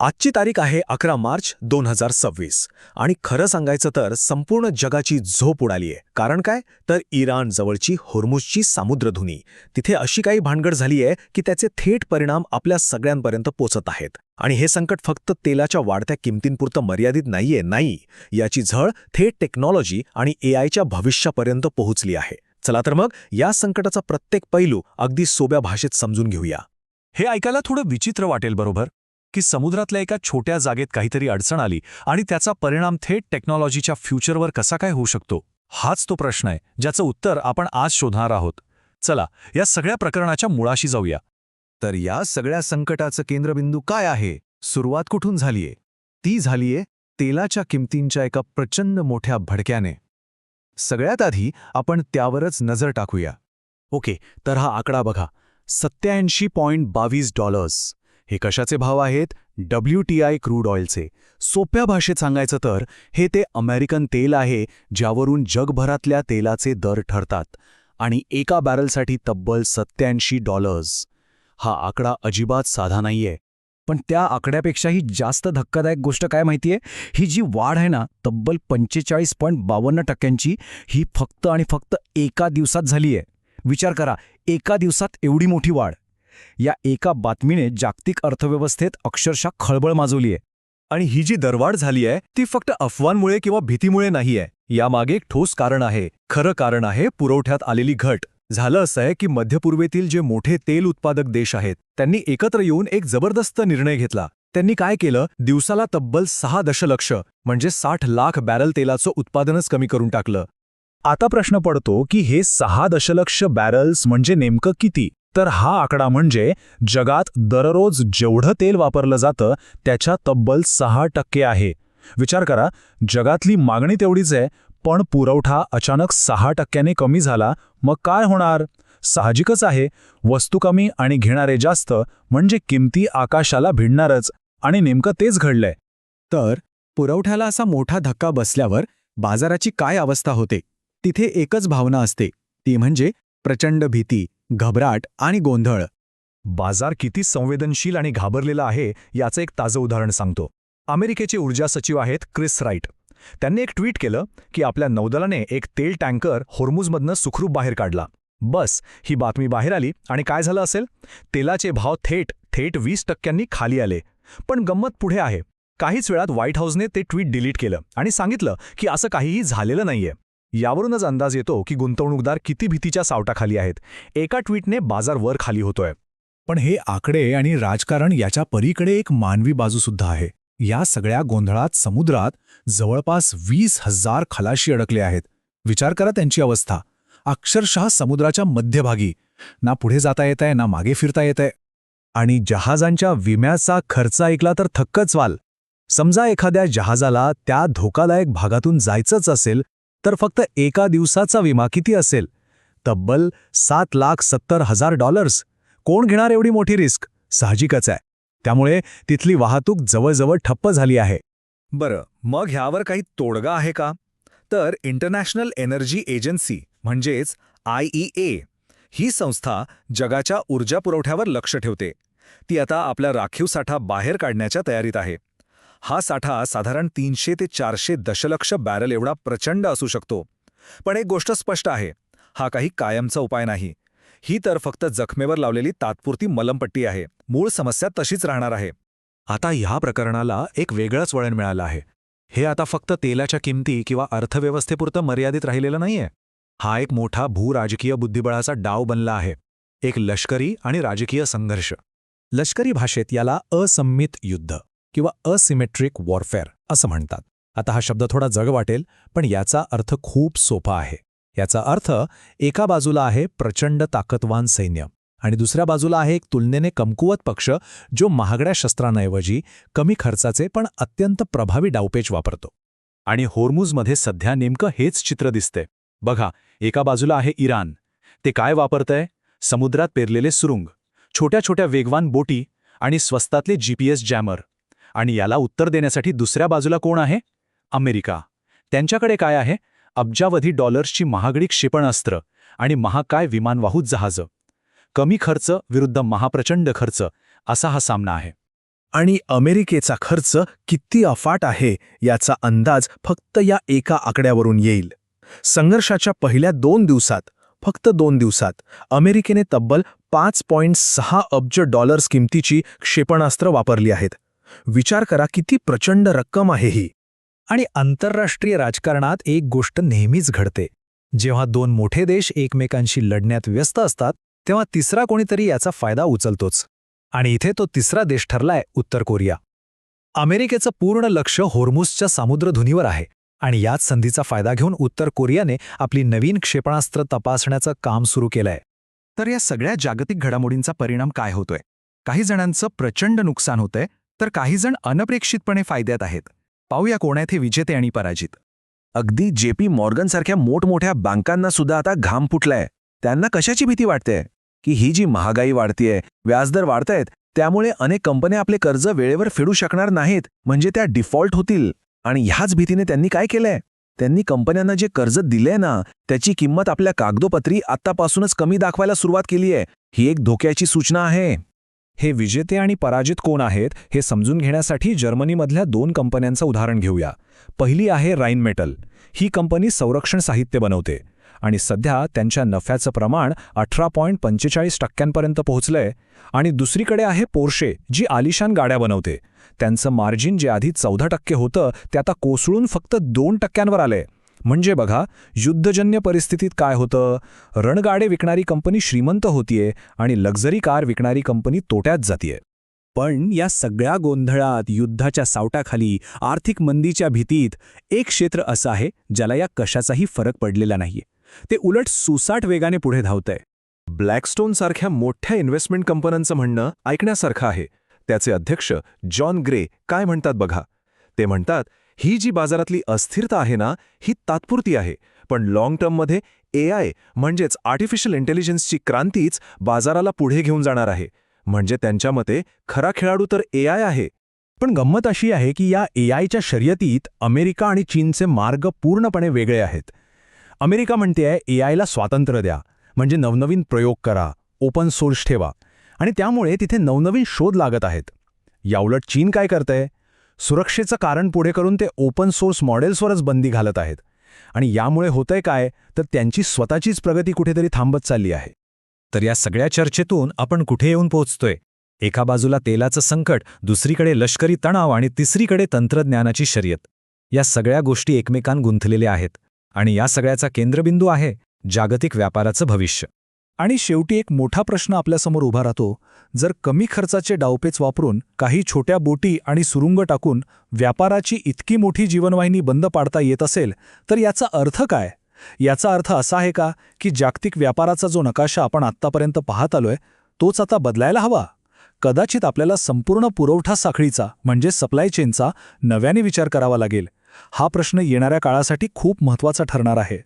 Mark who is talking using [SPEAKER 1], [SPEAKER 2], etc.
[SPEAKER 1] आजची तारीख आहे 11 मार्च 2026 आणि खरं सांगायचं तर संपूर्ण जगाची झोप उडालीय. कारण काय तर इराण जवळची होर्मुझची सामुद्रधुनी तिथे अशी काही भानगड झालीय की त्याचे थेट परिणाम आपल्या सगळ्यांपर्यंत पोचत आहेत. आणि हे संकट फक्त तेलाच्या वाढत्या किमतींपुरतं मर्यादित नाहीये, नाही, याची झळ थेट टेक्नॉलॉजी आणि एआयच्या भविष्यापर्यंत पोहोचली आहे. चला तर मग या संकटाचा प्रत्येक पैलू अगदी सोप्या भाषेत समजून घेऊया.
[SPEAKER 2] हे ऐकायला थोडं विचित्र वाटेल बरोबर, की समुद्रातल्या एका छोट्या जागेत काहीतरी अडचण आली आणि त्याचा परिणाम थेट टेक्नॉलॉजीच्या फ्युचरवर कसा काय होऊ शकतो. हाच तो प्रश्न आहे ज्याचं उत्तर आपण आज शोधणार आहोत. चला या सगळ्या प्रकरणाच्या मुळाशी जाऊया.
[SPEAKER 3] तर या सगळ्या संकटाचं केंद्रबिंदू काय आहे? सुरुवात कुठून झालीये? ती झालीये तेलाच्या किमतींच्या एका प्रचंड मोठ्या भडक्याने. सगळ्यात आधी आपण त्यावरच नजर टाकूया.
[SPEAKER 2] ओके, तर हा आकडा बघा, $87.22. हे कशाचे भाव आहेत? WTI क्रूड ऑइलचे. सोप्या भाषेत सांगायचं तर हे ते अमेरिकन तेल आहे ज्यावरून जगभरातल्या तेलाचे दर ठरतात. आणि एका बॅरलसाठी तब्बल $87. हा आकडा अजिबात साधा नाहीये.
[SPEAKER 4] पण त्या आकड्यापेक्षाही जास्त धक्कादायक गोष्ट काय माहितीये? ही जी वाढ आहे ना, तब्बल 45.52%ची, ही फक्त आणि फक्त एका दिवसात झालीये. विचार करा, एका दिवसात एवढी मोठी वाढ. या एका बातमीने जागतिक अर्थव्यवस्थेत अक्षरशः खळबळ माजवलीये.
[SPEAKER 1] आणि ही जी दरवाढ झाली आहे ती फक्त अफवांमुळे किंवा भीतीमुळे नाहीये. यामागे एक ठोस कारण आहे. खरं कारण आहे पुरवठ्यात आलेली घट. झालं असं आहे की मध्य पूर्वेतील जे मोठे तेल उत्पादक देश आहेत त्यांनी एकत्र येऊन एक जबरदस्त निर्णय घेतला. त्यांनी काय केलं? दिवसाला तब्बल 6 दशलक्ष म्हणजे 60 लाख बॅरल तेलाचं उत्पादनच कमी करून टाकलं.
[SPEAKER 2] आता प्रश्न पडतो की हे 6 दशलक्ष बॅरल्स म्हणजे नेमकं किती? तर हा आकडा म्हणजे जगात दररोज जेवढं तेल वापरलं जातं त्याच्या तब्बल 6% आहे. विचार करा, जगातली मागणी तेवढीच आहे पण पुरवठा अचानक 6%ने कमी झाला, मग काय होणार? साहजिकच आहे, वस्तू कमी आणि घेणारे जास्त म्हणजे किमती आकाशाला भिडणारच. आणि नेमकं तेच घडलंय.
[SPEAKER 3] तर पुरवठ्याला असा मोठा धक्का बसल्यावर बाजाराची काय अवस्था होते? तिथे एकच भावना असते, ती म्हणजे प्रचंड भीती, घबराट आणि गोंधळ.
[SPEAKER 2] बाजार किती संवेदनशील आणि घाबरलेला आहे याचं एक ताजं उदाहरण सांगतो. अमेरिकेचे ऊर्जा सचिव आहेत क्रिस राईट. त्यांनी एक ट्विट केलं की आपल्या नौदलाने एक तेल टँकर होर्मुझमधनं सुखरूप बाहेर काढला. बस ही बातमी बाहेर आली आणि काय झालं असेल? तेलाचे भाव थेट 20%नी खाली आले. पण गंमत पुढे आहे. काहीच वेळात व्हाईट हाऊसने ते ट्विट डिलीट केलं आणि सांगितलं की असं काहीही झालेलं नाहीये. यावरूनच अंदाज येतो की गुंतवणूकदार किती भीतीच्या सावटाखाली आहेत. एका ट्विटने बाजार वर खाली होतोय.
[SPEAKER 1] पण हे आकडे आणि राजकारण याच्या पलीकडे एक मानवी बाजूसुद्धा आहे. या सगळ्या गोंधळात समुद्रात जवळपास 20,000 खलाशी अडकले आहेत. विचार करा त्यांची अवस्था. अक्षरशः समुद्राच्या मध्यभागी. ना पुढे जाता येतंय ना मागे फिरता येतंय. आणि जहाजांच्या विम्याचा खर्च ऐकला तर थक्कच व्हाल. समजा एखाद्या जहाजाला त्या धोकादायक भागातून जायचंच असेल तर फक्त एका दिवसाचा विमा किती असेल? तब्बल $7,70,000. कोण घेणार एवढी मोठी रिस्क? साहजिकच आहे. त्यामुळे तिथली वाहतूक जवळजवळ ठप्प झाली आहे.
[SPEAKER 3] बरं, मग ह्यावर काही तोडगा आहे का? तर इंटरनॅशनल एनर्जी एजन्सी म्हणजेच IEA ही संस्था जगाच्या ऊर्जा पुरवठ्यावर लक्ष ठेवते. ती आता आपला राखीव साठा बाहेर काढण्याच्या तयारीत आहे. हा साठा साधारण 300 ते 400 दशलक्ष बॅरल एवढा प्रचंड असू शकतो. पण एक गोष्ट स्पष्ट आहे, हा काही कायमचा उपाय नाही. ही तर फक्त जखमेवर लावलेली तात्पुरती मलमपट्टी आहे. मूळ समस्या तशीच राहणार आहे.
[SPEAKER 2] आता ह्या प्रकरणाला एक वेगळंच वळण मिळालं आहे. हे आता फक्त तेलाच्या किमती किंवा अर्थव्यवस्थेपुरतं मर्यादित राहिलेलं नाहीये. हा एक मोठा भूराजकीय बुद्धिबळाचा डाव बनला आहे. एक लष्करी आणि राजकीय संघर्ष.
[SPEAKER 1] लष्करी भाषेत याला असम्मित युद्ध किंवा असिमेट्रिक वॉरफेअर असं म्हणतात. आता हा शब्द थोडा जग वाटेल पण याचा अर्थ खूप सोपा आहे. याचा अर्थ एका बाजूला आहे प्रचंड ताकदवान सैन्य आणि दुसऱ्या बाजूला आहे एक तुलनेने कमकुवत पक्ष जो महागड्या शस्त्रांऐवजी कमी खर्चाचे पण अत्यंत प्रभावी डावपेच वापरतो.
[SPEAKER 2] आणि होर्मुझमध्ये सध्या नेमकं हेच चित्र दिसते. बघा, एका बाजूला आहे इराण. ते काय वापरतंय? समुद्रात पेरलेले सुरुंग, छोट्या छोट्या वेगवान बोटी आणि स्वस्तातले GPS जॅमर. आणि याला उत्तर देण्यासाठी दुसऱ्या बाजूला कोण आहे? अमेरिका. त्यांच्याकडे काय आहे? अब्जावधी डॉलर्सची महागडी क्षेपणास्त्र आणि महाकाय विमानवाहू जहाजं. कमी खर्च विरुद्ध महाप्रचंड खर्च असा हा सामना आहे.
[SPEAKER 5] आणि अमेरिकेचा खर्च किती अफाट आहे याचा अंदाज फक्त या एका आकड्यावरून येईल. संघर्षाच्या पहिल्या 2 दिवसात, फक्त 2 दिवसात, अमेरिकेने तब्बल $5.6 अब्ज किमतीची क्षेपणास्त्र वापरली आहेत. विचार करा किती प्रचंड रक्कम आहे ही.
[SPEAKER 2] आणि आंतरराष्ट्रीय राजकारणात एक गोष्ट नेहमीच घडते. जेव्हा 2 मोठे देश एकमेकांशी लढण्यात व्यस्त असतात तेव्हा तिसरा कोणीतरी याचा फायदा उचलतोच. आणि इथे तो तिसरा देश ठरलाय उत्तर कोरिया. अमेरिकेचं पूर्ण लक्ष होर्मुझच्या सामुद्रधुनीवर आहे आणि याच संधीचा फायदा घेऊन उत्तर कोरियाने आपली नवीन क्षेपणास्त्र तपासण्याचं काम सुरू केलंय.
[SPEAKER 4] तर या सगळ्या जागतिक घडामोडींचा परिणाम काय होतोय? काही जणांचं प्रचंड नुकसान होतंय, तर काही जण अनपेक्षितपणे फायद्यात आहेत. पाहूया कोण आहेत हे विजेते आणि पराजित.
[SPEAKER 5] अगदी JP मॉर्गनसारख्या मोठमोठ्या बँकांना सुद्धा आता घाम फुटलाय. त्यांना कशाची भीती वाटते? की ही जी महागाई वाढतेय, व्याजदर वाढतायत, त्यामुळे अनेक कंपन्या आपले कर्ज वेळेवर फेडू शकणार नाहीत, म्हणजे त्या डिफॉल्ट होतील. आणि ह्याच भीतीने त्यांनी काय केलंय? त्यांनी कंपन्यांना जे कर्ज दिलंय ना, त्याची किंमत आपल्या कागदोपत्री आत्तापासूनच कमी दाखवायला सुरुवात केली आहे. ही एक धोक्याची सूचना आहे.
[SPEAKER 2] हे विजेते आणि पराजित कोण आहेत हे समजून घेण्यासाठी जर्मनीमधल्या 2 कंपन्यांचं उदाहरण घेऊया. पहिली आहे राईनमेटल. ही कंपनी संरक्षण साहित्य बनवते आणि सध्या त्यांच्या नफ्याचं प्रमाण 18.45% पोहोचलंय. आणि दुसरीकडे आहे पोर्शे, जी आलिशान गाड्या बनवते. त्यांचं मार्जिन जे आधी 14% होतं ते आता कोसळून फक्त 2%वर आलंय. म्हणजे बघा, युद्धजन्य परिस्थितीत काय होतं? रणगाडे विकणारी कंपनी श्रीमंत होतीये आणि लक्झरी कार विकणारी कंपनी तोट्यात जातीये.
[SPEAKER 1] पण या सगळ्या गोंधळात, युद्धाच्या सावटाखाली, आर्थिक मंदीच्या भीतीत एक क्षेत्र असं आहे ज्याला या कशाचाही फरक पडलेला नाहीये. ते उलट सुसाट वेगाने पुढे धावतंय.
[SPEAKER 5] ब्लॅकस्टोनसारख्या मोठ्या इन्व्हेस्टमेंट कंपन्यांचं म्हणणं ऐकण्यासारखं आहे. त्याचे अध्यक्ष जॉन ग्रे काय म्हणतात बघा. ते म्हणतात, ही जी बाजारातली अस्थिरता आहे ना, ही तात्पुरती आहे, पण लाँग टर्ममध्ये AI म्हणजेच आर्टिफिशियल इंटेलिजन्सची क्रांतीच बाजाराला पुढे घेऊन जाणार आहे. म्हणजे त्यांच्या मते खरा खेळाडू तर AI आहे.
[SPEAKER 1] पण गंमत अशी आहे की या AIच्या शर्यतीत अमेरिका आणि चीनचे मार्ग पूर्णपणे वेगळे आहेत. अमेरिका म्हणतेय AIला स्वातंत्र्य द्या, म्हणजे नवनवीन प्रयोग करा, ओपन सोर्स ठेवा, आणि त्यामुळे तिथे नवनवीन शोध लागत आहेत. याउलट चीन काय करतंय? सुरक्षेचं कारण पुढे करून ते ओपन सोर्स मॉडेल्सवरच बंदी घालत आहेत. आणि यामुळे होतंय काय, तर त्यांची स्वतःचीच प्रगती कुठेतरी थांबत चालली आहे.
[SPEAKER 2] तर या सगळ्या चर्चेतून आपण कुठे येऊन पोहोचतोय? एका बाजूला तेलाचं संकट, दुसरीकडे लष्करी तणाव आणि तिसरीकडे तंत्रज्ञानाची शर्यत. या सगळ्या गोष्टी एकमेकांत गुंतलेल्या आहेत आणि या सगळ्याचा केंद्रबिंदू आहे जागतिक व्यापाराचं भविष्य. आणि शेवटी एक मोठा प्रश्न आपल्यासमोर उभा राहतो. जर कमी खर्चाचे डावपेच वापरून, काही छोट्या बोटी आणि सुरुंग टाकून व्यापाराची इतकी मोठी जीवनवाहिनी बंद पाडता येत असेल, तर याचा अर्थ काय? याचा अर्थ असा आहे का की जागतिक व्यापाराचा जो नकाशा आपण आत्तापर्यंत पाहत आलोय तोच आता बदलायला हवा? कदाचित आपल्याला संपूर्ण पुरवठा साखळीचा म्हणजे सप्लाय चेनचा नव्याने विचार करावा लागेल. हा प्रश्न येणाऱ्या काळासाठी खूप महत्त्वाचा ठरणार आहे.